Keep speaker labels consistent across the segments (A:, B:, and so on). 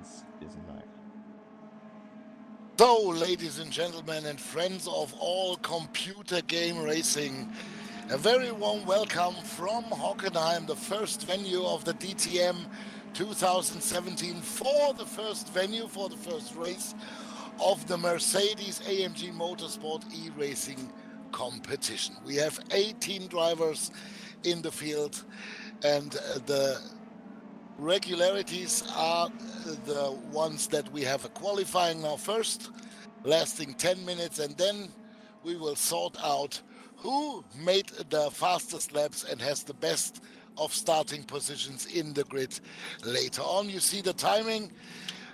A: is live.
B: So, ladies and gentlemen, and friends of all computer game racing, a very warm welcome from Hockenheim, the first venue of the DTM 2017, for the first venue, for the first race of the Mercedes AMG Motorsport e-racing competition. We have 18 drivers in the field, and the regularities are the ones that we have a qualifying now first, lasting 10 minutes, and then we will sort out who made the fastest laps and has the best of starting positions in the grid later on. You see the timing,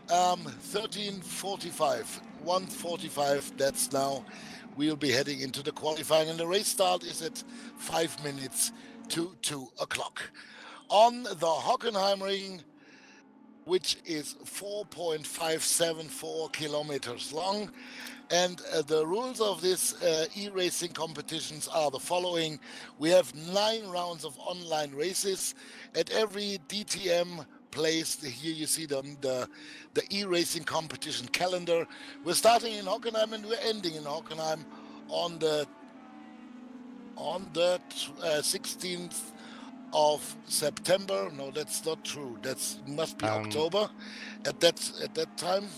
B: 13:45, 1:45. That's now. We'll be heading into the qualifying, and the race start is at 5 minutes to 2 o'clock. On the Hockenheim ring, which is 4.574 kilometers long. And the rules of this e-racing competitions are the following. We have 9 rounds of online races at every DTM place. Here you see the e-racing competition calendar. We're starting in Hockenheim and we're ending in Hockenheim on the 16th of September. No, that's not true. That must be
A: Um,
B: October at that time.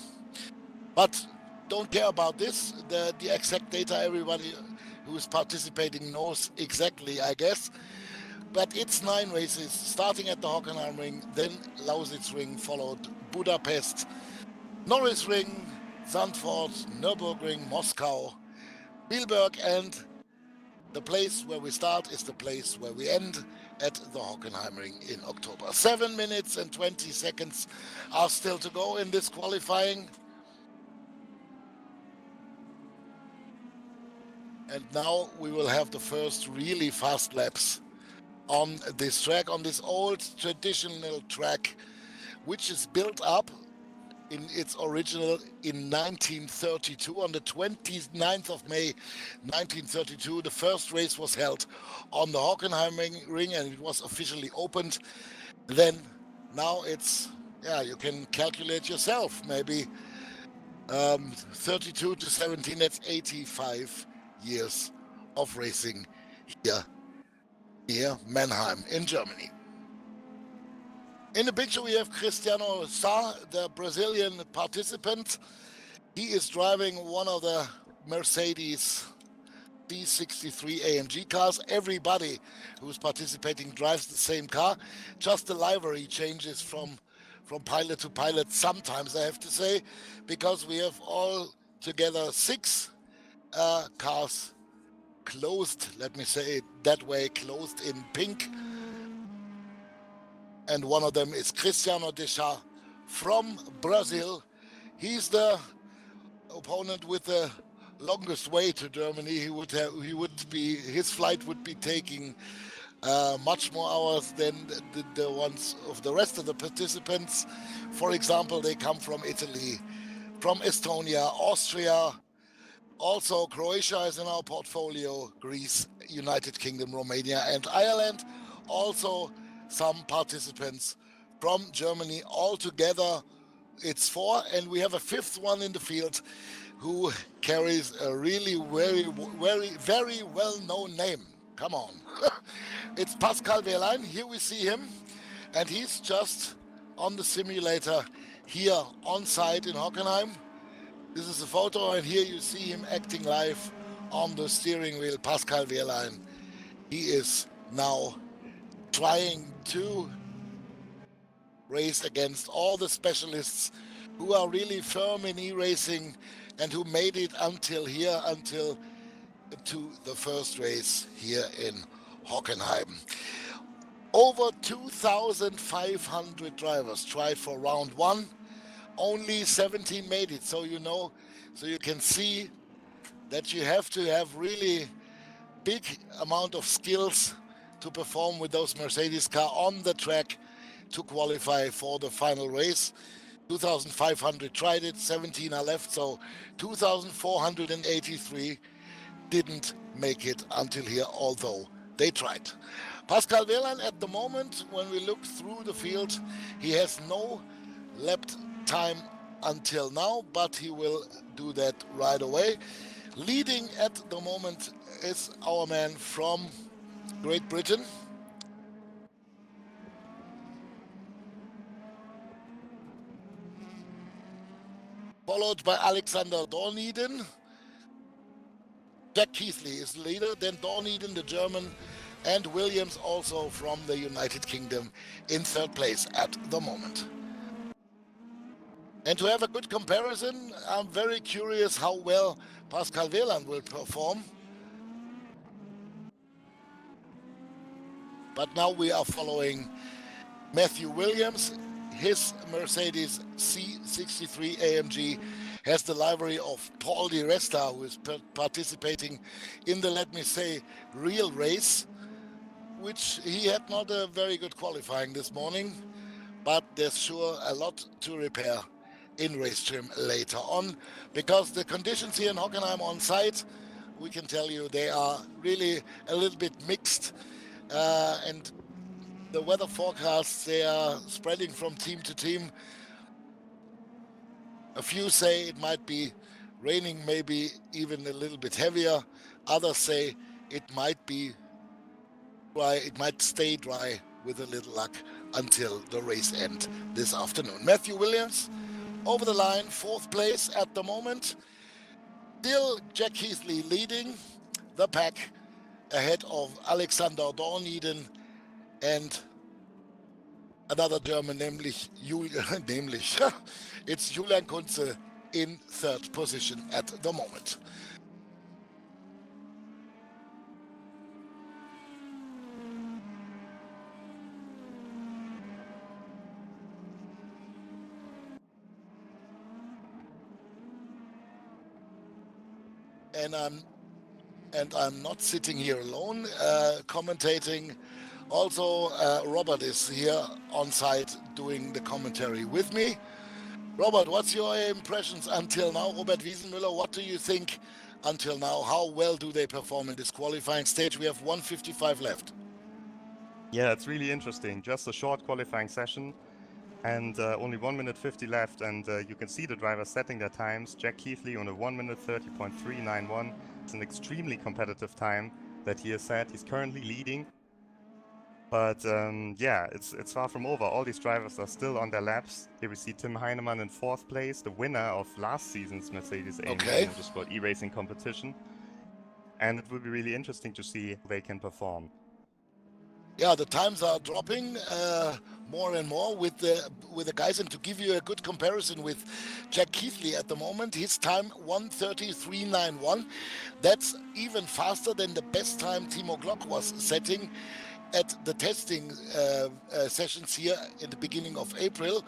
B: But don't care about this. The exact data everybody who is participating knows exactly, I guess. But it's 9 races starting at the Hockenheim Ring, then Lausitz Ring, followed Budapest, Norris Ring, Zandvoort, Nürburgring, Moscow, Spielberg, and the place where we start is the place where we end at the Hockenheim Ring in October. 7 minutes and 20 seconds are still to go in this qualifying. And now we will have the first really fast laps on this track, on this old traditional track, which is built up in its original in 1932. On the 29th of May 1932, the first race was held on the Hockenheim Ring and it was officially opened. Then now it's, yeah, you can calculate yourself, maybe 32 to 17, that's 85 years of racing here near Mannheim in Germany. In the picture we have Cristiano Sá, the Brazilian participant. He is driving one of the Mercedes C63 AMG cars. Everybody who's participating drives the same car. Just the livery changes from pilot to pilot sometimes, I have to say, because we have all together 6 cars clothed, let me say it that way, clothed in pink. And one of them is Cristiano Deixar from Brazil. He's the opponent with the longest way to Germany. His flight would be taking much more hours than the ones of the rest of the participants. For example, they come from Italy, from Estonia, Austria, also Croatia is in our portfolio, Greece, United Kingdom, Romania, and Ireland. Also some participants from Germany. Altogether, it's 4, and we have a 5th one in the field who carries a really very well-known name. Come on. It's Pascal Wehrlein. Here we see him, and he's just on the simulator here on site in Hockenheim. This is a photo, and here you see him acting live on the steering wheel. Pascal Wehrlein. He is now trying to race against all the specialists who are really firm in e-racing and who made it until to the first race here in Hockenheim. Over 2,500 drivers tried for round 1. Only 17 made it, so you can see that you have to have really big amount of skills to perform with those Mercedes car on the track to qualify for the final race. 2,500 tried it, 17 are left, so 2,483 didn't make it until here, although they tried. Pascal Wehrlein at the moment, when we look through the field, he has no lap time until now, but he will do that right away. Leading at the moment is our man from Great Britain. Followed by Alexander Dorneden. Jack Keithley is the leader, then Dorneden, the German, and Williams also from the United Kingdom in third place at the moment. And to have a good comparison, I'm very curious how well Pascal Wehrlein will perform. But now we are following Matthew Williams. His Mercedes C63 AMG has the livery of Paul Di Resta, who is participating in the, let me say, real race, which he had not a very good qualifying this morning, but there's sure a lot to repair in race trim later on, because the conditions here in Hockenheim on site, we can tell you they are really a little bit mixed, and the weather forecasts, they are spreading from team to team. A few say it might be raining, maybe even a little bit heavier. Others say it might be dry, it might stay dry with a little luck until the race end this afternoon. Matthew Williams over the line, fourth place at the moment. Still Jack Keithley leading the pack ahead of Alexander Dorneden and another German, it's Julian Kunze in third position at the moment. And I'm not sitting here alone commentating. Also, Robert is here on site doing the commentary with me. Robert, what's your impressions until now? Robert Wiesenmüller, what do you think until now? How well do they perform in this qualifying stage? We have 1:55 left.
A: Yeah, it's really interesting. Just a short qualifying session and only 1 minute 50 left, and you can see the drivers setting their times. Jack Keithley on a 1 minute 30.391. It's an extremely competitive time that he has set. He's currently leading, but yeah, it's far from over. All these drivers are still on their laps. Here we see Tim Heinemann in fourth place, the winner of last season's Mercedes AMG Motorsport e-racing competition, and it will be really interesting to see how they can perform.
B: Yeah, the times are dropping more and more with the guys, and to give you a good comparison with Jack Keithley at the moment, his time 1:33.91. That's even faster than the best time Timo Glock was setting at the testing sessions here in the beginning of April.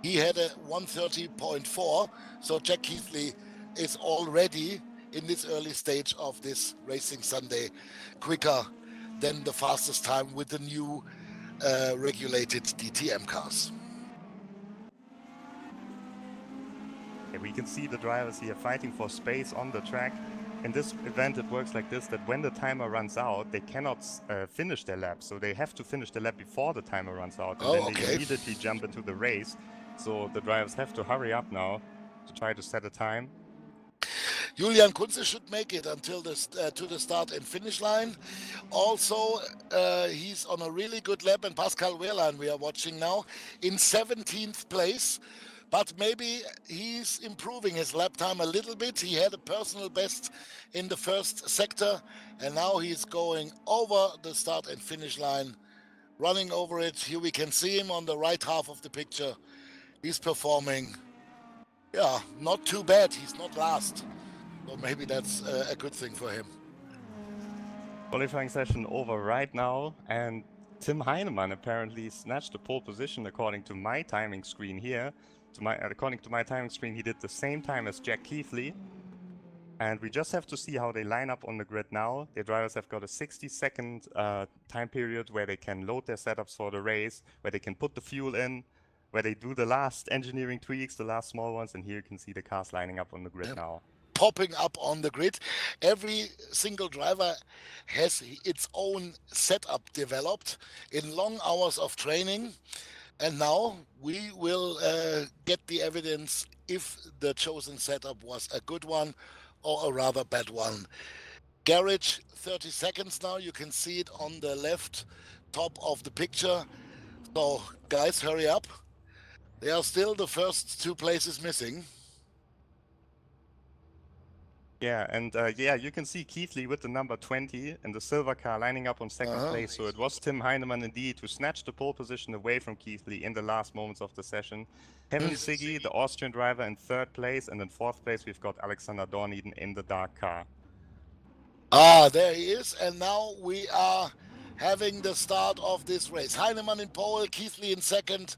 B: He had a 1:30.4, so Jack Keithley is already in this early stage of this Racing Sunday quicker than the fastest time with the new regulated DTM cars.
A: We can see the drivers here fighting for space on the track. In this event, it works like this, that when the timer runs out, they cannot finish their lap. So they have to finish the lap before the timer runs out, and then they immediately jump into the race. So the drivers have to hurry up now to try to set a time.
B: Julian Kunze should make it until to the start and finish line. Also, he's on a really good lap, and Pascal Wehrlein we are watching now in 17th place. But maybe he's improving his lap time a little bit. He had a personal best in the first sector, and now he's going over the start and finish line, running over it. Here we can see him on the right half of the picture. He's performing, yeah, not too bad. He's not last. So maybe that's a good thing for him.
A: Qualifying session over right now, and Tim Heinemann apparently snatched the pole position according to my timing screen here. According to my timing screen, he did the same time as Jack Keithley. And we just have to see how they line up on the grid now. The drivers have got a 60-second time period where they can load their setups for the race, where they can put the fuel in, where they do the last engineering tweaks, the last small ones. And here you can see the cars lining up on the grid now.
B: Popping up on the grid. Every single driver has its own setup developed in long hours of training. And now we will get the evidence if the chosen setup was a good one or a rather bad one. Garage, 30 seconds now. You can see it on the left top of the picture. So, guys, hurry up. There are still the first 2 places missing.
A: Yeah, and yeah, you can see Keithley with the number 20 and the silver car lining up on second place. So it was Tim Heinemann indeed who snatched the pole position away from Keithley in the last moments of the session. Kevin Siggy, the Austrian driver, in third place, and in fourth place we've got Alexander Dorneden in the dark car.
B: There he is, and now we are having the start of this race. Heinemann in pole, Keithley in second,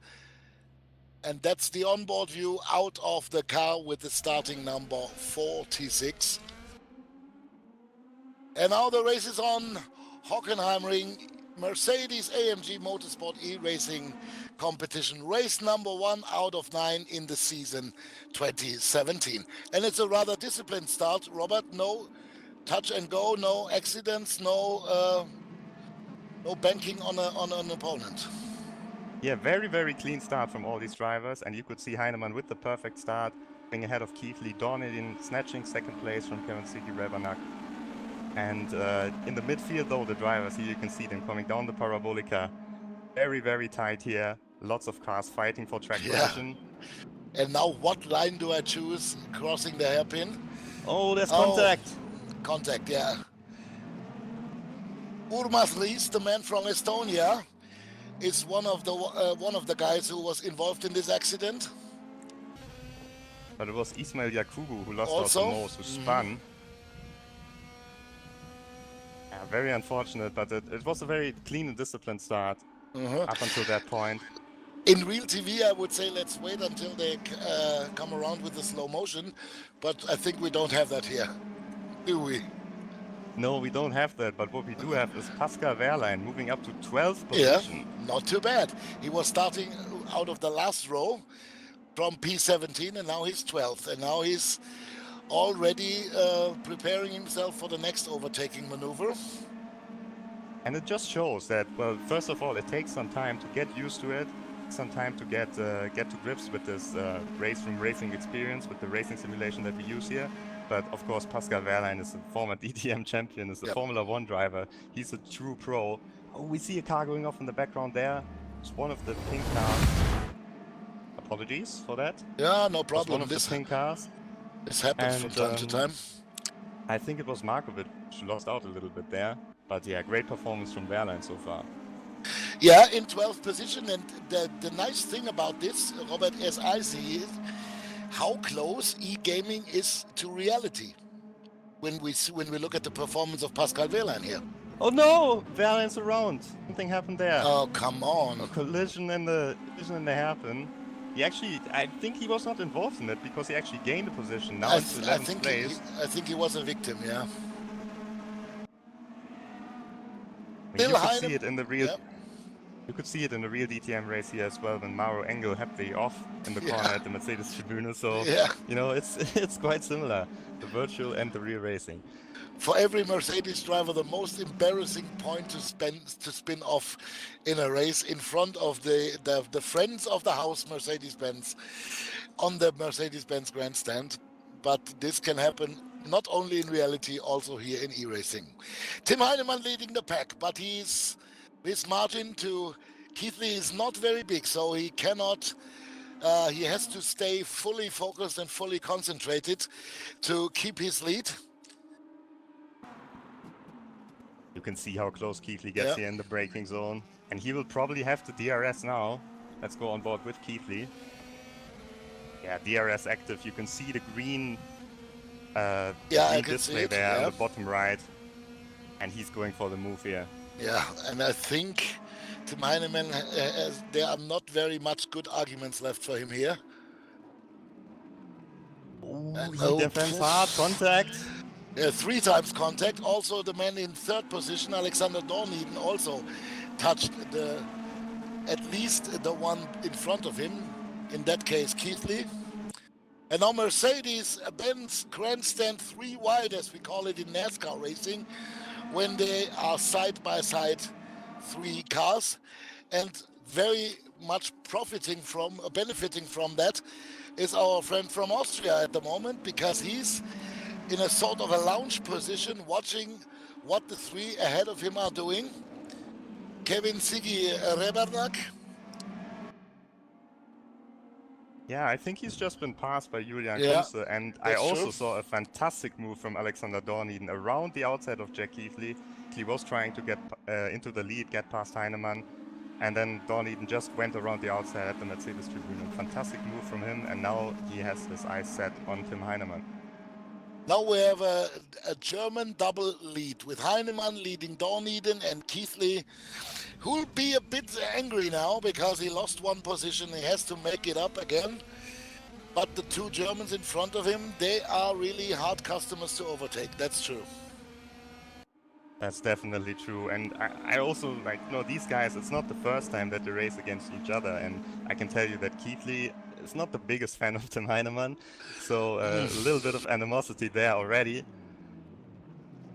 B: and that's the onboard view out of the car with the starting number 46. And now the race is on Hockenheimring Mercedes-AMG Motorsport e-racing competition, race number 1 out of 9 in the season 2017. And it's a rather disciplined start, Robert. No touch and go, no accidents, no banking on an opponent.
A: Yeah, very, very clean start from all these drivers, and you could see Heinemann with the perfect start, being ahead of Keithley, Dorneden snatching second place from Kevin Siggy Rebernack. And in the midfield, though, the drivers here, you can see them coming down the Parabolica. Very, very tight here. Lots of cars fighting for track position.
B: And now what line do I choose crossing the hairpin?
A: Oh, there's contact.
B: Contact, yeah. Urmas Riis, the man from Estonia, is one of the guys who was involved in this accident.
A: But it was Ismail Yakubu who lost
B: Also,
A: out the most, who spun. Yeah, very unfortunate, but it was a very clean and disciplined start up until that point.
B: In real TV, I would say let's wait until they come around with the slow motion, but I think we don't have that here, do we?
A: No, we don't have that, but what we do have is Pascal Wehrlein moving up to 12th position.
B: Yeah, not too bad. He was starting out of the last row from P17, and now he's 12th, and now he's already preparing himself for the next overtaking maneuver.
A: And it just shows that, well, first of all, it takes some time to get used to it, some time to get to grips with this race room racing experience, with the racing simulation that we use here. But of course, Pascal Wehrlein is a former DTM champion, is a Formula 1 driver. He's a true pro. Oh, we see a car going off in the background there. It's one of the pink cars. Apologies for that.
B: Yeah, no problem.
A: It's one of the pink cars.
B: This happens from time to time.
A: I think it was Markovic who lost out a little bit there. But yeah, great performance from Wehrlein so far.
B: Yeah, in 12th position. And the nice thing about this, Robert, as I see it, how close e-gaming is to reality when we look at the performance of Pascal Wehrlein here.
A: Oh no! Wehrlein's around. Something happened there.
B: Oh, come on.
A: A collision in the hairpin. He actually, I think he was not involved in it because he actually gained a position now into 11th place.
B: I think he was a victim, yeah.
A: You could see it in the real. You could see it in the real DTM race here as well when Mauro Engel had the off in the corner at the Mercedes Tribune. So you know, it's quite similar, the virtual and the real racing.
B: For every Mercedes driver, the most embarrassing point to spin off in a race in front of the friends of the house Mercedes-Benz on the Mercedes-Benz grandstand. But this can happen not only in reality, also here in e-racing. Tim Heinemann leading the pack, but his margin to Keithley is not very big, so he cannot. He has to stay fully focused and fully concentrated to keep his lead.
A: You can see how close Keithley gets here in the braking zone. And he will probably have the DRS now. Let's go on board with Keithley. Yeah, DRS active. You can see the green display there on the bottom right. And he's going for the move here.
B: Yeah, and I think Tim Heinemann, there are not very much good arguments left for him here.
A: He defends hard, contact.
B: 3 times contact. Also, the man in 3rd position, Alexander Dorneden, also touched at least the one in front of him. In that case, Keithley. And now Mercedes-Benz grandstand 3 wide, as we call it in NASCAR racing, when they are side by side 3 cars. And very much benefiting from that is our friend from Austria at the moment, because he's in a sort of a lounge position watching what the three ahead of him are doing. Kevin Sigi Rebernak.
A: Yeah, I think he's just been passed by Julian
B: Yeah,
A: Kunze, and I
B: that's
A: also
B: true.
A: saw a fantastic move from Alexander Dorniden around the outside of Jack Keithley. He was trying to get into the lead, get past Heinemann, and then Dorniden just went around the outside at the Mercedes tribune. Fantastic move from him, and now he has his eyes set on Tim Heinemann.
B: Now we have a German double lead with Heinemann leading Dorniden and Keithley, who'll be a bit angry now because he lost one position. He has to make it up again. But the two Germans in front of him, they are really hard customers to overtake. That's true.
A: That's definitely true, and I also these guys, it's not the first time that they race against each other, and I can tell you that Keithley is not the biggest fan of Tim Heinemann, so a little bit of animosity there already.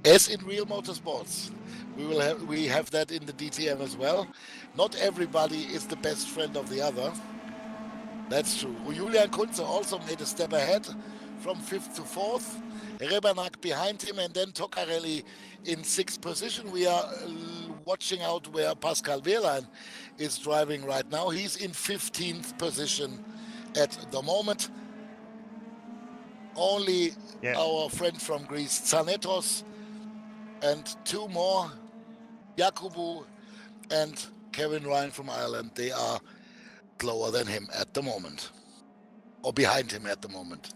B: As in real motorsports, we have that in the DTM as well. Not everybody is the best friend of the other. That's true. Julian Kunze also made a step ahead from 5th to 4th. Rebernak behind him, and then Toccarelli in 6th position. We are watching out where Pascal Wehrlein is driving right now. He's in 15th position at the moment. Only our friend from Greece, Tsanetos, and two more, Jakubu and Kevin Ryan from Ireland. They are lower than him at the moment, or behind him at the moment.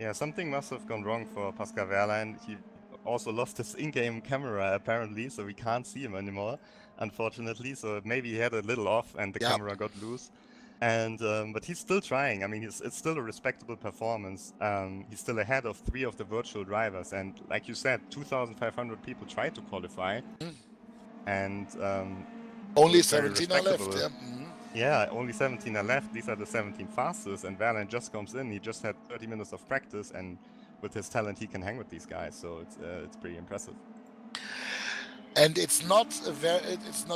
A: Yeah, something must have gone wrong for Pascal Wehrlein. He also lost his in-game camera apparently, so we can't see him anymore, unfortunately. So maybe he had a little off and the camera got loose. And but he's still trying. I mean, it's still a respectable performance. He's still ahead of 3 of the virtual drivers, and like you said, 2,500 people tried to qualify, and
B: only 17 are left.
A: Yeah, only 17 are left. These are the 17 fastest, and Wehrlein just comes in. He just had 30 minutes of practice, and with his talent, he can hang with these guys. So it's pretty impressive.
B: And it's not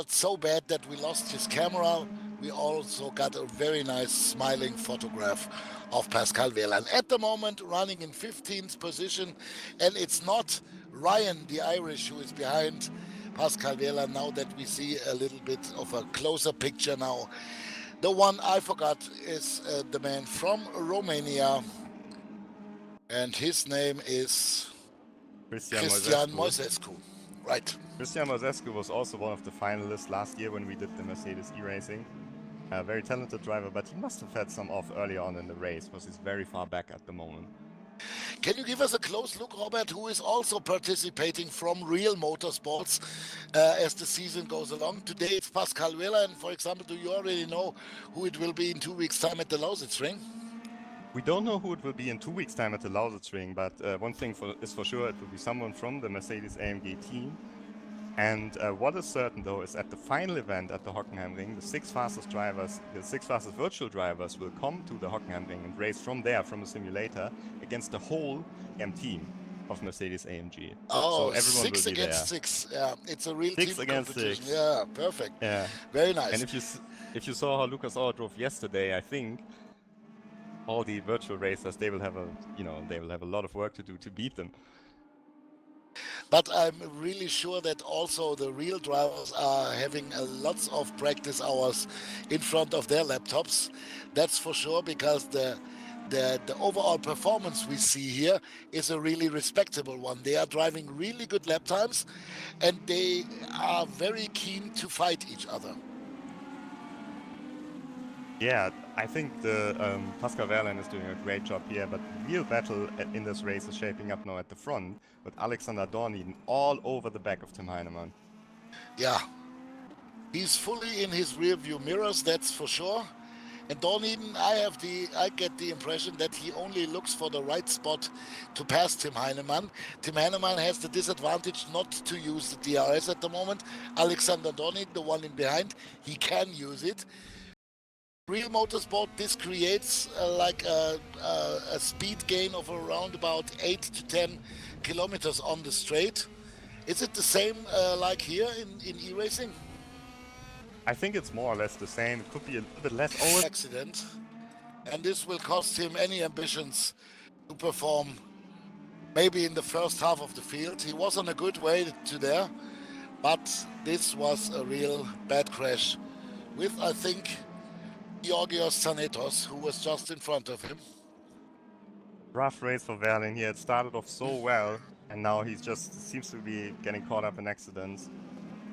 B: so bad that we lost his camera. We also got a very nice smiling photograph of Pascal Wehrlein at the moment, running in 15th position, and it's not Ryan, the Irish, who is behind Pascal Wehrlein now that we see a little bit of a closer picture now. The one I forgot is the man from Romania, and his name is Cristian Moisescu. Right.
A: Cristian Moisescu was also one of the finalists last year when we did the Mercedes e-racing. A very talented driver, but he must have had some off early on in the race because he's very far back at the moment.
B: Can you give us a close look, Robert, who is also participating from real motorsports as the season goes along? Today it's Pascal Wehrlein, for example. Do you already know who it will be in 2 weeks' time at the Lausitzring?
A: We don't know who it will be in 2 weeks' time at the Lausitzring, but one thing is for sure, it will be someone from the Mercedes-AMG team. And what is certain, though, is at the final event at the Hockenheimring, the 6 fastest virtual drivers will come to the Hockenheimring and race from there, from a simulator, against the whole team of Mercedes-AMG.
B: Oh,
A: so everyone
B: 6
A: will be
B: against
A: there.
B: 6. Yeah, it's a real
A: 6
B: team
A: against
B: competition.
A: 6.
B: Yeah, perfect.
A: Yeah,
B: very nice.
A: And if you saw how Lucas Ohr drove yesterday, I think all the virtual racers, they will have a lot of work to do to beat them.
B: But I'm really sure that also the real drivers are having lots of practice hours in front of their laptops. That's for sure, because the overall performance we see here is a really respectable one. They are driving really good lap times, and they are very keen to fight each other.
A: Yeah, I think the Pascal Wehrlein is doing a great job here, but the real battle in this race is shaping up now at the front with Alexander Dorniden all over the back of Tim Heinemann.
B: Yeah, he's fully in his rear view mirrors, that's for sure. And Dorniden, I get the impression that he only looks for the right spot to pass Tim Heinemann. Tim Heinemann has the disadvantage not to use the DRS at the moment. Alexander Dorniden, the one in behind, he can use it. Real motorsport, this creates a speed gain of around about 8 to 10 kilometers on the straight. Is it the same like here in e-racing?
A: I think it's more or less the same. It could be a little bit less. Oh,
B: Accident, and this will cost him any ambitions to perform maybe in the first half of the field. He was on a good way to there, but this was a real bad crash with, I think, Georgios Tsanetos, who was just in front of him.
A: rough race for Verlin here. It started off so well, and now he's just seems to be getting caught up in accidents.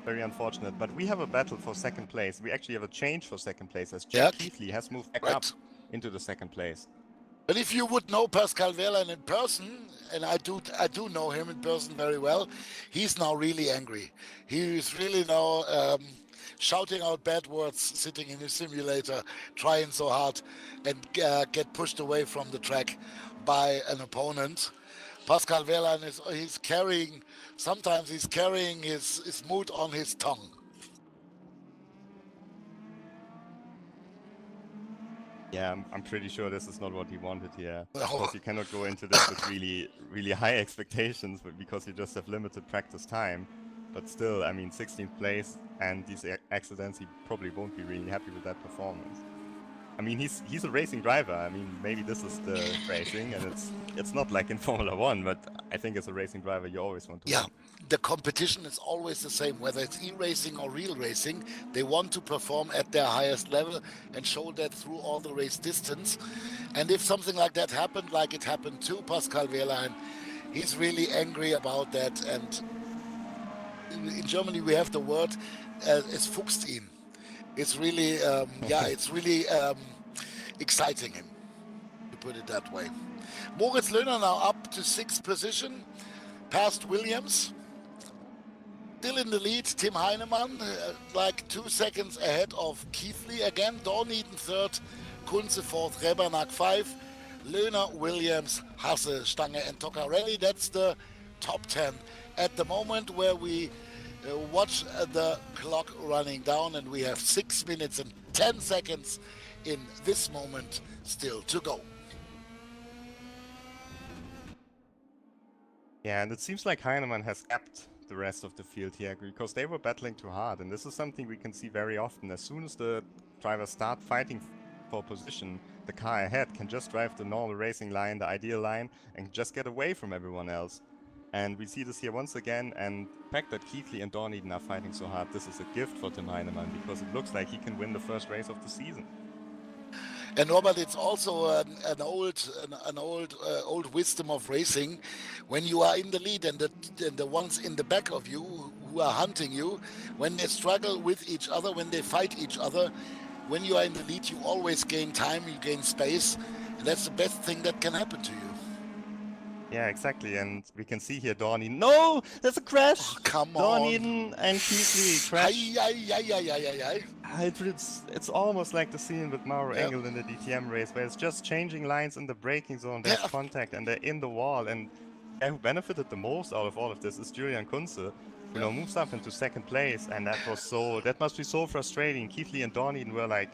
A: Very unfortunate. But we have a battle for second place. We actually have a change for second place, as Jack Keithley has moved back up into the second place.
B: But if you would know Pascal Wehrlein in person, and I do know him in person very well, he's now really angry. He is really now shouting out bad words, sitting in his simulator, trying so hard, and get pushed away from the track by an opponent. Pascal Wehrlein sometimes he's carrying his mood on his tongue.
A: Yeah, I'm pretty sure this is not what he wanted here. Of course, you cannot go into this with really, really high expectations, but because you just have limited practice time. But still, I mean, 16th place and these accidents, he probably won't be really happy with that performance. I mean, he's a racing driver. I mean, maybe this is the racing, and it's not like in Formula One, but I think as a racing driver, you always want to win.
B: The competition is always the same, whether it's e-racing or real racing. They want to perform at their highest level and show that through all the race distance. And if something like that happened, like it happened to Pascal Wehrlein, he's really angry about that. And in Germany, we have the word es fuchst ihn. It's really, it's really exciting him, to put it that way. Moritz Löhner now up to 6th position, past Williams. Still in the lead, Tim Heinemann, like 2 seconds ahead of Keithley again. Dorniden 3rd, Kunze 4th, Rebernack 5, Löhner, Williams, Hasse, Stange, and Toccarelli. That's the top 10 at the moment, where we watch the clock running down, and we have 6 minutes and 10 seconds in this moment still to go.
A: Yeah, and it seems like Heinemann has kept the rest of the field here because they were battling too hard, and this is something we can see very often. As soon as the drivers start fighting for position, the car ahead can just drive the normal racing line, the ideal line, and just get away from everyone else. And we see this here once again, and the fact that Keithley and Dorniden are fighting so hard, this is a gift for Tim Heinemann, because it looks like he can win the first race of the season.
B: And Robert, it's also an old wisdom of racing. When you are in the lead and the ones in the back of you who are hunting you, when they struggle with each other, when they fight each other, when you are in the lead, you always gain time, you gain space, and that's the best thing that can happen to you.
A: Yeah, exactly, and we can see here Dorniden. No, there's a crash.
B: Oh, come
A: Dorniden and Keithley crash.
B: Aye.
A: It's almost like the scene with Mauro Engel in the DTM race, where it's just changing lines in the braking zone. There's contact, and they're in the wall. And the guy who benefited the most out of all of this is Julian Kunze, who moves up into 2nd place, and that must be so frustrating. Keithley and Dorniden were like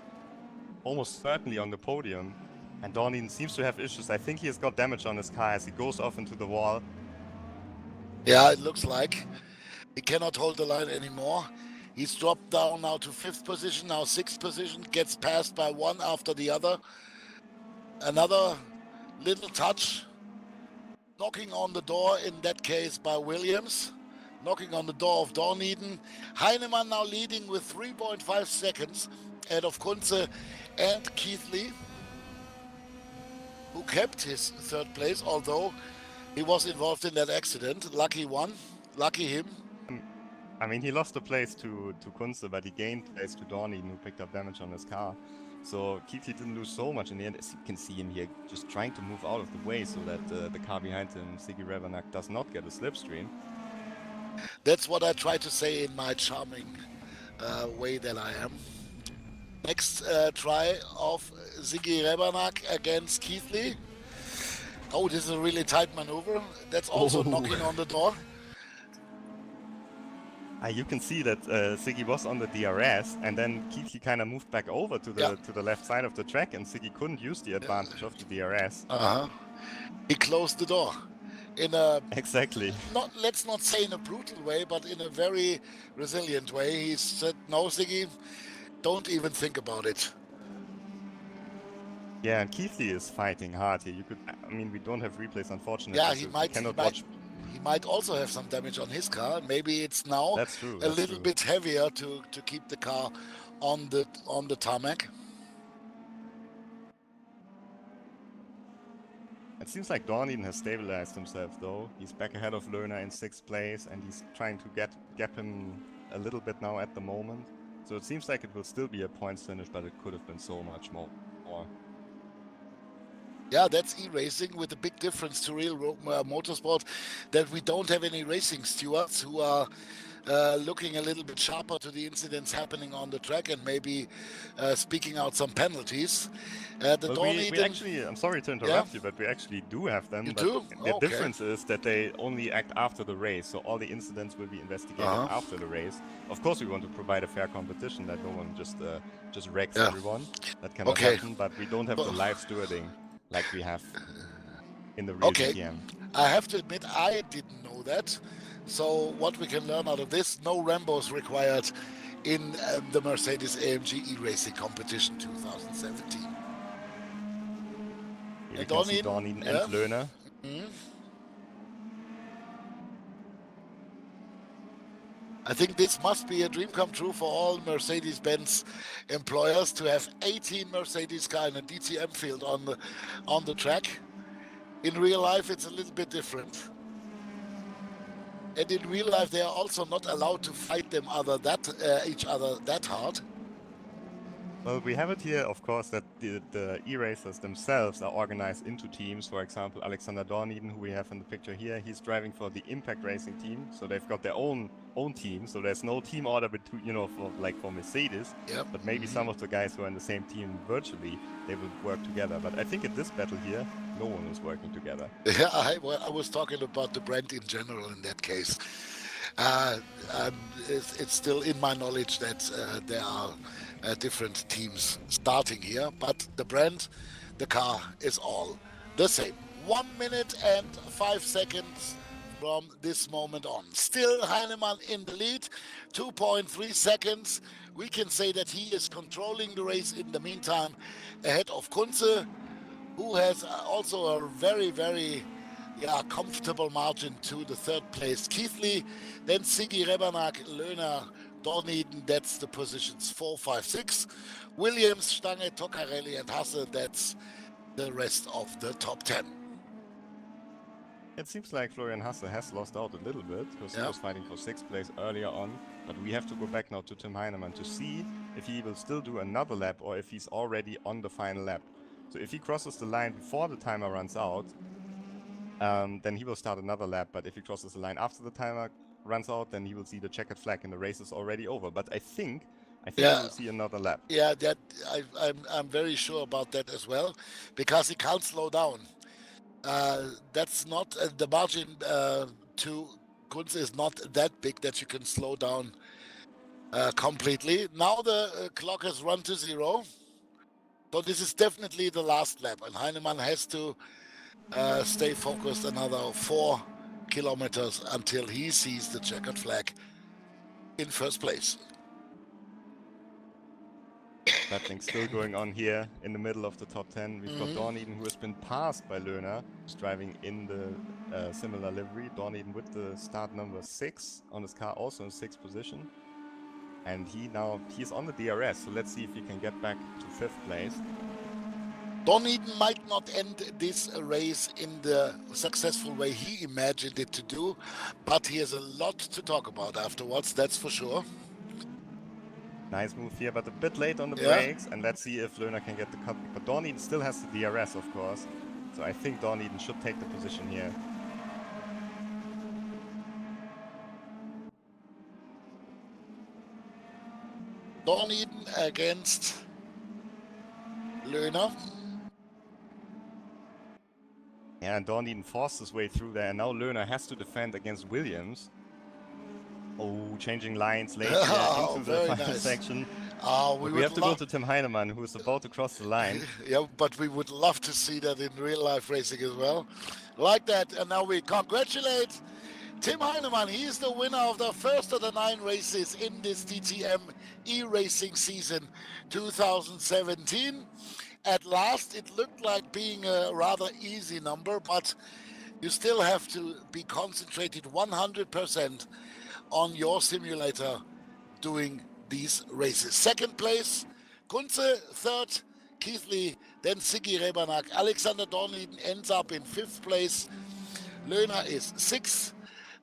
A: almost certainly on the podium. And Dorniden seems to have issues. I think he has got damage on his car as he goes off into the wall.
B: Yeah, it looks like he cannot hold the line anymore. He's dropped down now to 5th position, now 6th position, gets passed by one after the other. Another little touch, knocking on the door, in that case by Williams, knocking on the door of Dorniden. Heinemann now leading with 3.5 seconds ahead of Kunze and Keithley, who kept his 3rd place, although he was involved in that accident. Lucky one, lucky him.
A: I mean, he lost the place to Kunze, but he gained place to Dorniden, who picked up damage on his car. So Keithley didn't lose so much in the end, as you can see him here just trying to move out of the way so that the car behind him, Sigi Rebernack, does not get a slipstream.
B: That's what I try to say in my charming way that I am. Next try of Sigi Rebernack against Keithley. Oh, this is a really tight maneuver. That's also knocking on the door.
A: You can see that Sigi was on the DRS, and then Keithley kind of moved back over to the left side of the track, and Sigi couldn't use the advantage of the DRS.
B: He closed the door. in a
A: Exactly.
B: let's not say in a brutal way, but in a very resilient way. He said, "No, Siggy, don't even think about it."
A: Yeah, and Keithley is fighting hard here. I mean, we don't have replays, unfortunately,
B: Yeah,
A: so we cannot watch.
B: he might also have some damage on his car. Maybe it's now
A: That's true.
B: a little bit heavier to keep the car on the tarmac.
A: It seems like Dorniden has stabilized himself, though. He's back ahead of Lerner in 6th place, and he's trying to gap him a little bit now at the moment. So it seems like it will still be a points finish, but it could have been so much more.
B: Yeah, that's e-racing with a big difference to real motorsport, that we don't have any racing stewards who are looking a little bit sharper to the incidents happening on the track and maybe speaking out some penalties.
A: We actually, I'm sorry to interrupt you, but we actually do have them.
B: You
A: but
B: do?
A: The difference is that they only act after the race, so all the incidents will be investigated after the race. Of course, we want to provide a fair competition, that no one just wrecks everyone. That cannot happen, but we don't have the live stewarding like we have in the real GTM.
B: I have to admit, I didn't know that. So what we can learn out of this, no Rambos required in the Mercedes AMG e-racing competition 2017.
A: Here we can see Dorniden and Lerner.
B: I think this must be a dream come true for all Mercedes-Benz employers to have 18 Mercedes cars in a DTM field on the track. In real life, it's a little bit different. And in real life, they are also not allowed to fight each other that hard.
A: Well, we have it here, of course, that the e-racers themselves are organized into teams. For example, Alexander Dorniden, who we have in the picture here, he's driving for the Impact Racing team, so they've got their own team. So there's no team order between, for Mercedes.
B: Yep.
A: But maybe some of the guys who are in the same team virtually, they will work together. But I think in this battle here, no one is working together.
B: Yeah, I was talking about the brand in general in that case. It's still in my knowledge that there are different teams starting here, but the brand, the car is all the same. 1 minute and 5 seconds from this moment on. Still Heinemann in the lead, 2.3 seconds. We can say that he is controlling the race in the meantime ahead of Kunze, who has also a very, very comfortable margin to the 3rd place. Keithley, then Siggy, Rebernack, Lerner, Dorniden, that's the positions 4, 5, 6. Williams, Stange, Toccarelli, and Hasse, that's the rest of the top 10.
A: It seems like Florian Hasse has lost out a little bit, because he was fighting for 6th place earlier on. But we have to go back now to Tim Heinemann to see if he will still do another lap or if he's already on the final lap. So if he crosses the line before the timer runs out, then he will start another lap. But if he crosses the line after the timer runs out, then he will see the checkered flag and the race is already over. But I think we will see another lap.
B: Yeah, that I'm very sure about that as well, because he can't slow down. That's not the margin to Kunze is not that big that you can slow down completely. Now the clock has run to 0. So this is definitely the last lap, and Heinemann has to stay focused another 4 kilometers until he sees the checkered flag in 1st place.
A: Battling still going on here in the middle of the top 10. We've got Dorniden, who has been passed by Lerner, who's driving in the similar livery. Dorniden with the start number 6 on his car, also in 6th position. And he's on the DRS, so let's see if he can get back to 5th place.
B: Dorniden might not end this race in the successful way he imagined it to do, but he has a lot to talk about afterwards, that's for sure.
A: Nice move here, but a bit late on the brakes, and let's see if Lerner can get the cut. But Dorniden still has the DRS, of course, so I think Dorniden should take the position here.
B: Dorniden against Lerner.
A: Yeah, and Dorniden forced his way through there, and now Lerner has to defend against Williams. Oh, changing lines late into the final section.
B: We
A: But we
B: would
A: have to go
B: love,
A: to Tim Heinemann, who is about to cross the line.
B: yeah, but we would love to see that in real life racing as well. Like that, and now we congratulate Tim Heinemann. He is the winner of the first of the 9 races in this DTM e-racing season 2017. At last, it looked like being a rather easy number, but you still have to be concentrated 100% on your simulator doing these races. Second place, Kunze. Third, Keithley. Then Sigi Rebanak. Alexander Dorniden ends up in 5th place. Löhner is 6th.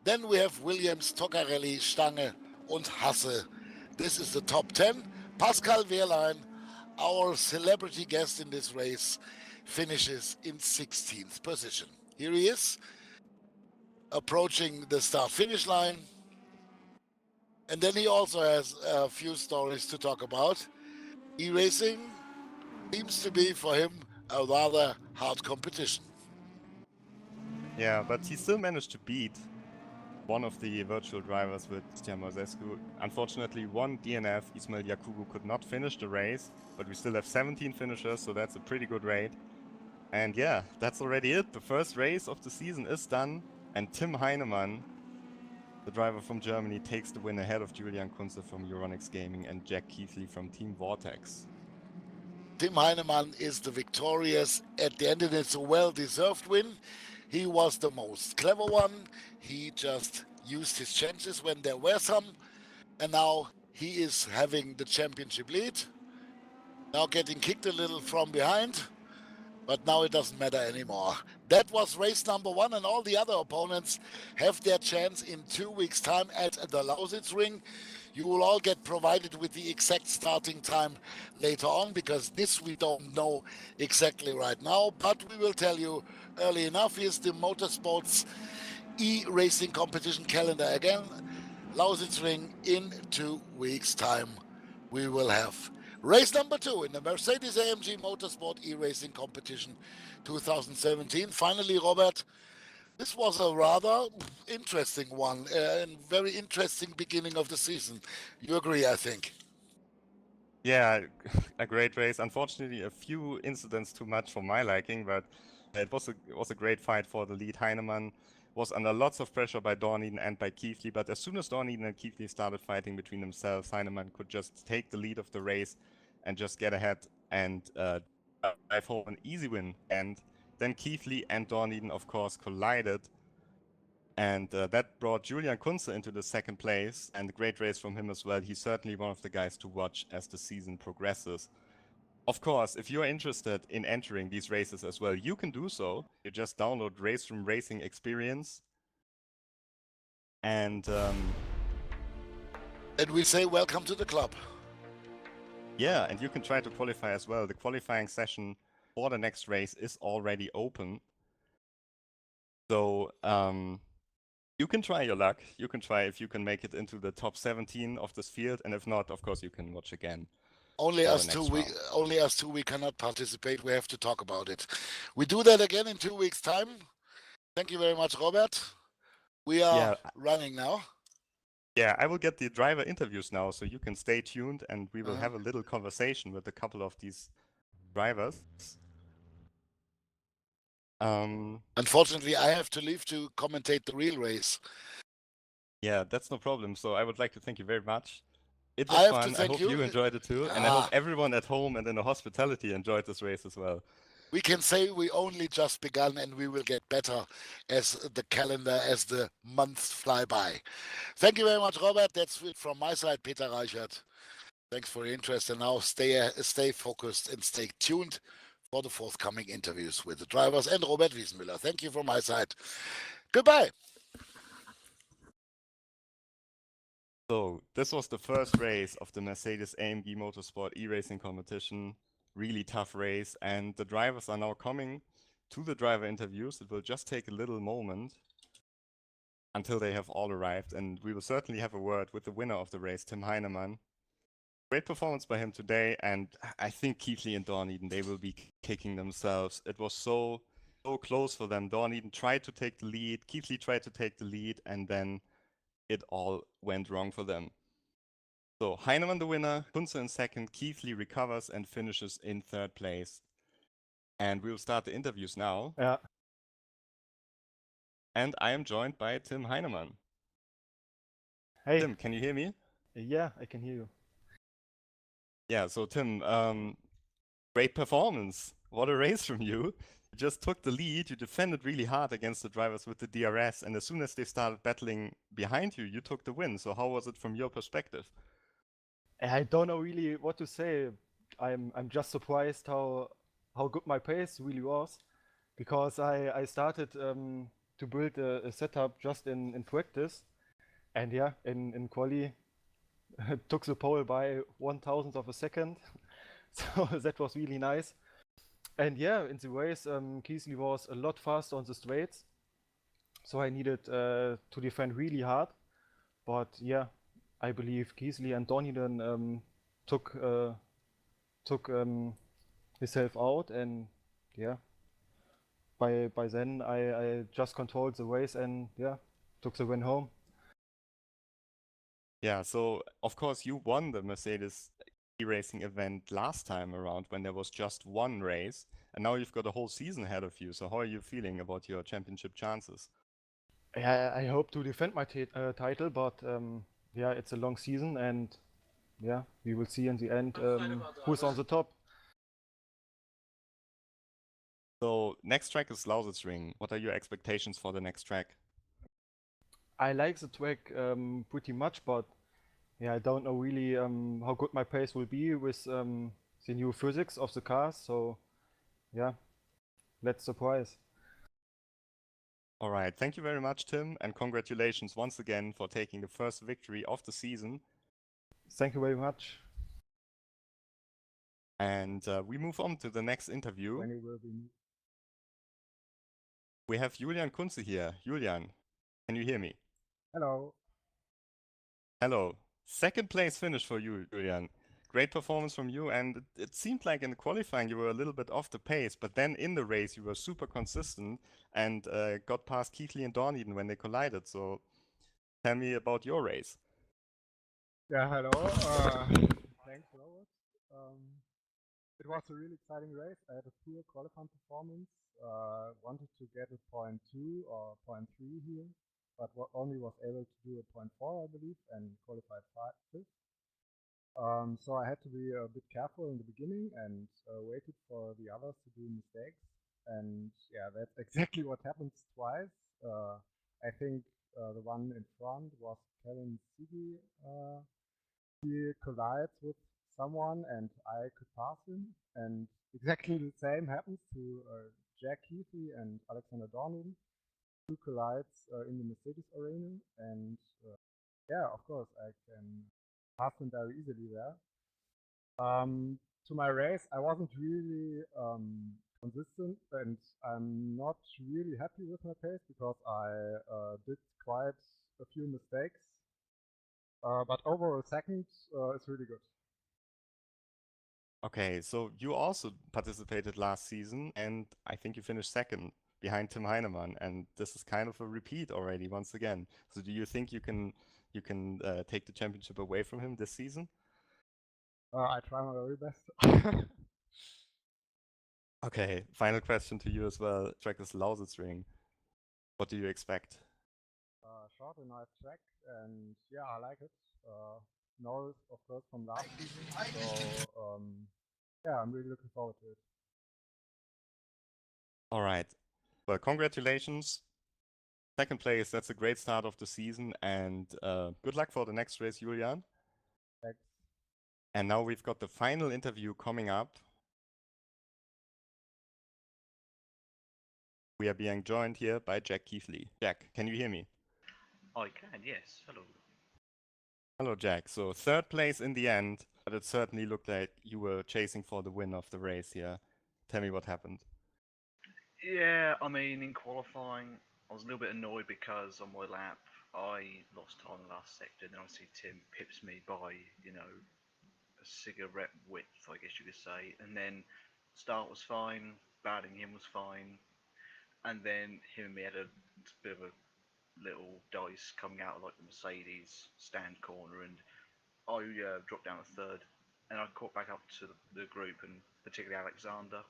B: Then we have Williams, Toccarelli, Stange und Hasse. This is the top 10. Pascal Wehrlein, our celebrity guest in this race, finishes in 16th position. Here he is, approaching the start-finish line. And then he also has a few stories to talk about. E-racing seems to be, for him, a rather hard competition.
A: Yeah, but he still managed to beat one of the virtual drivers with Cristian Moisescu. Unfortunately, one DNF, Ismail Yakubu, could not finish the race, but we still have 17 finishers, so that's a pretty good rate. And yeah, that's already it. The first race of the season is done, and Tim Heinemann, the driver from Germany, takes the win ahead of Julian Kunze from Euronics Gaming and Jack Keithley from Team Vortex.
B: Tim Heinemann is the victorious at the end, and it's a well-deserved win. He was the most clever one. He just used his chances when there were some, and now he is having the championship lead. Now getting kicked a little from behind, but now it doesn't matter anymore. That was race number 1, and all the other opponents have their chance in 2 weeks' time at the Lausitz Ring. You will all get provided with the exact starting time later on, because this we don't know exactly right now, but we will tell you early enough. Here's the Motorsports e-racing competition calendar again. Lausitz Ring in 2 weeks' time. We will have race number 2 in the Mercedes-AMG Motorsport e-racing competition 2017. Finally, Robert, this was a rather interesting one and very interesting beginning of the season. You agree, I think?
A: Yeah, a great race. Unfortunately, a few incidents too much for my liking, but it was a great fight for the lead. Heinemann was under lots of pressure by Dorniden and by Keithley, but as soon as Dorniden and Keithley started fighting between themselves, Heinemann could just take the lead of the race and just get ahead and drive home an easy win. And then Keithley and Dorniden, of course, collided, and that brought Julian Kunze into the 2nd place, and a great race from him as well. He's certainly one of the guys to watch as the season progresses. Of course, if you're interested in entering these races as well, you can do so. You just download Race from Racing Experience. And
B: we say welcome to the club.
A: Yeah, and you can try to qualify as well. The qualifying session for the next race is already open. So you can try your luck. You can try if you can make it into the top 17 of this field, and if not, of course, you can watch again.
B: Only us two, we cannot participate. We have to talk about it. We do that again in 2 weeks' time. Thank you very much, Robert. We are running now.
A: Yeah, I will get the driver interviews now, so you can stay tuned, and we will have a little conversation with a couple of these drivers.
B: Unfortunately, I have to leave to commentate the real race.
A: Yeah, that's no problem. So I would like to thank you very much. It was fun. I hope you enjoyed it too. And I hope everyone at home and in the hospitality enjoyed this race as well.
B: We can say we only just begun, and we will get better as the calendar, as the months fly by. Thank you very much, Robert. That's it from my side, Peter Reichert. Thanks for your interest, and now stay focused and stay tuned for the forthcoming interviews with the drivers and Robert Wiesenmüller. Thank you from my side. Goodbye.
A: So this was the first race of the Mercedes-AMG Motorsport e-racing competition. Really tough race, and the drivers are now coming to the driver interviews. It will just take a little moment until they have all arrived, and we will certainly have a word with the winner of the race, Tim Heinemann. Great performance by him today, and I think Keithley and Dorniden, they will be kicking themselves. It was so close for them. Dorniden tried to take the lead, Keithley tried to take the lead, and then it all went wrong for them. So Heinemann the winner, Kunze in second, Keithley recovers and finishes in third place. And we'll start the interviews now.
C: Yeah.
A: And I am joined by Tim Heinemann.
C: Hey.
A: Tim, can you hear me?
C: Yeah, I can hear you.
A: Yeah, so Tim, great performance. What a race from you. You just took the lead. You defended really hard against the drivers with the DRS. And as soon as they started battling behind you, you took the win. So how was it from your perspective?
C: I don't know really what to say. I'm just surprised how good my pace really was, because I started to build a setup just in practice, and yeah, in quali took the pole by 1,000th of a second, so that was really nice. And yeah, in the race, Keithley was a lot faster on the straights, so I needed to defend really hard. But yeah, I believe Keithley and Donington took himself out, and yeah, by then I just controlled the race and yeah, took the win home.
A: Yeah, so of course you won the Mercedes racing event last time around when there was just one race, and now you've got a whole season ahead of you. So how are you feeling about your championship chances?
C: Yeah, I hope to defend my title, but yeah, it's a long season, and yeah, we will see in the end who's on the top.
A: So next track is Lausitzring. What are your expectations for the next track?
C: I like the track pretty much, but yeah, I don't know really how good my pace will be with the new physics of the cars. So yeah, let's surprise.
A: All right, thank you very much, Tim, and congratulations once again for taking the first victory of the season.
C: Thank you very much.
A: And we move on to the next interview.
C: When it will be.
A: We have Julian Kunze here. Julian, can you hear me?
C: Hello.
A: Hello. Second place finish for you, Julian. Great performance from you, and it seemed like in the qualifying you were a little bit off the pace, but then in the race you were super consistent and got past Keithley and Dorneden when they collided. So tell me about your race.
D: Yeah, hello. Thanks, Robert. It was a really exciting race. I had a poor qualifying performance. Wanted to get a 0.2 or 0.3 here, but only was able to do a 0.4, I believe, and qualified fifth. So I had to be a bit careful in the beginning and waited for the others to do mistakes. And yeah, that's exactly what happens twice. I think the one in front was Kevin Sigi. He collides with someone and I could pass him. And exactly the same happens to Jack Heatley and Alexander Dornan, who collides in the Mercedes arena. And yeah, of course, I can pass them very easily there. To my race, I wasn't really consistent, and I'm not really happy with my pace because I did quite a few mistakes. But overall, second is really good.
A: Okay, so you also participated last season, and I think you finished second behind Tim Heinemann, and this is kind of a repeat already once again. So do you think you can take the championship away from him this season?
D: I try my very best.
A: Okay, final question to you as well. Track is Lausitzring. What do you expect?
D: Short and nice track, and yeah, I like it. Norris, of course, from last season. So yeah, I'm really looking forward to it.
A: All right. Well, congratulations. Second place, that's a great start of the season, and good luck for the next race, Julian.
D: Thanks.
A: And now we've got the final interview coming up. We are being joined here by Jack Keithley. Jack, can you hear me?
E: I can, yes. Hello.
A: Hello, Jack. So third place in the end, but it certainly looked like you were chasing for the win of the race here. Tell me what happened.
E: Yeah, I mean, in qualifying, I was a little bit annoyed because on my lap, I lost time in the last sector, and then obviously Tim pips me by, a cigarette width, I guess you could say. And then start was fine, batting him was fine, and then him and me had a bit of a little dice coming out of like the Mercedes stand corner, and I dropped down to third, and I caught back up to the group, and particularly Alexander.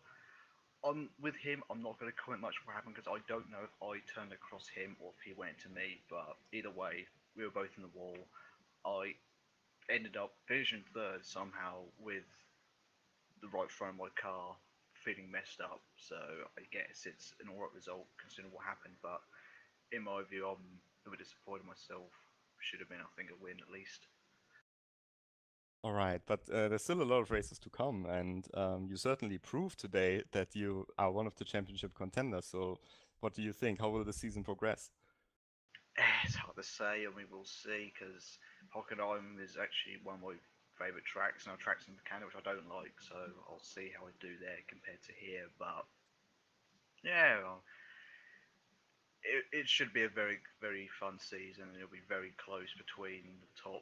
E: With him, I'm not going to comment much what happened because I don't know if I turned across him or if he went to me. But either way, we were both in the wall. I ended up finishing third somehow with the right front of my car feeling messed up. So I guess it's an alright result considering what happened. But in my view, I'm a bit disappointed myself. Should have been, I think, a win at least.
A: All right, but there's still a lot of races to come, and you certainly proved today that you are one of the championship contenders. So, what do you think? How will the season progress?
E: It's hard to say. I mean, we'll see because Hockenheim is actually one of my favourite tracks, and tracks in Canada which I don't like. So I'll see how I do there compared to here. But yeah, well, it should be a very very fun season, and it'll be very close between the top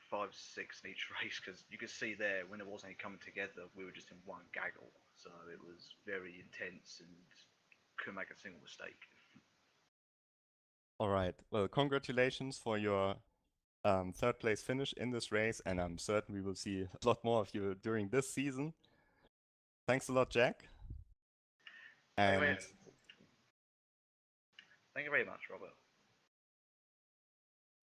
E: 5, 6 in each race because you could see there when there wasn't any coming together, we were just in one gaggle. So it was very intense and couldn't make a single mistake.
A: All right. Well, congratulations for your third place finish in this race, and I'm certain we will see a lot more of you during this season. Thanks a lot, Jack. And
E: Thank you very much, Robert.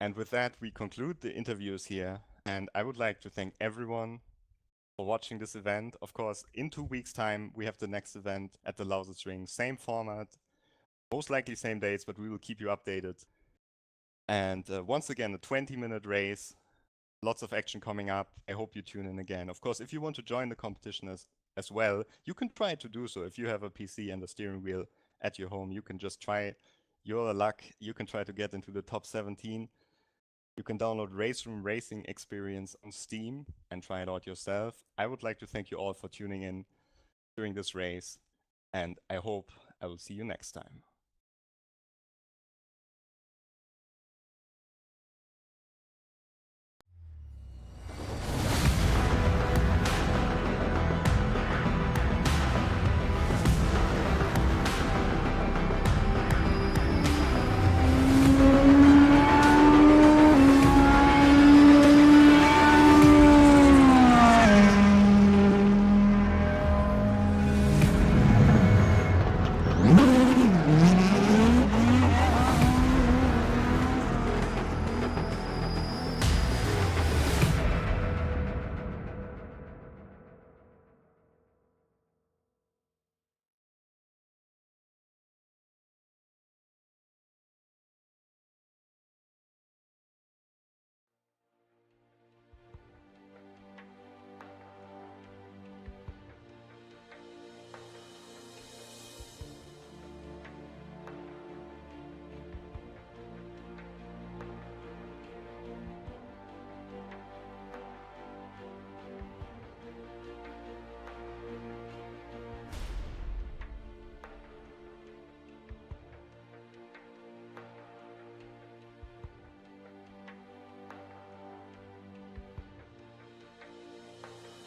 A: And with that, we conclude the interviews here. And I would like to thank everyone for watching this event. Of course, in 2 weeks' time, we have the next event at the Lausitzring. Same format, most likely same dates, but we will keep you updated. And once again, a 20-minute race. Lots of action coming up. I hope you tune in again. Of course, if you want to join the competition as well, you can try to do so. If you have a PC and a steering wheel at your home, you can just try your luck. You can try to get into the top 17. You can download Race Room Racing Experience on Steam and try it out yourself. I would like to thank you all for tuning in during this race, and I hope I will see you next time.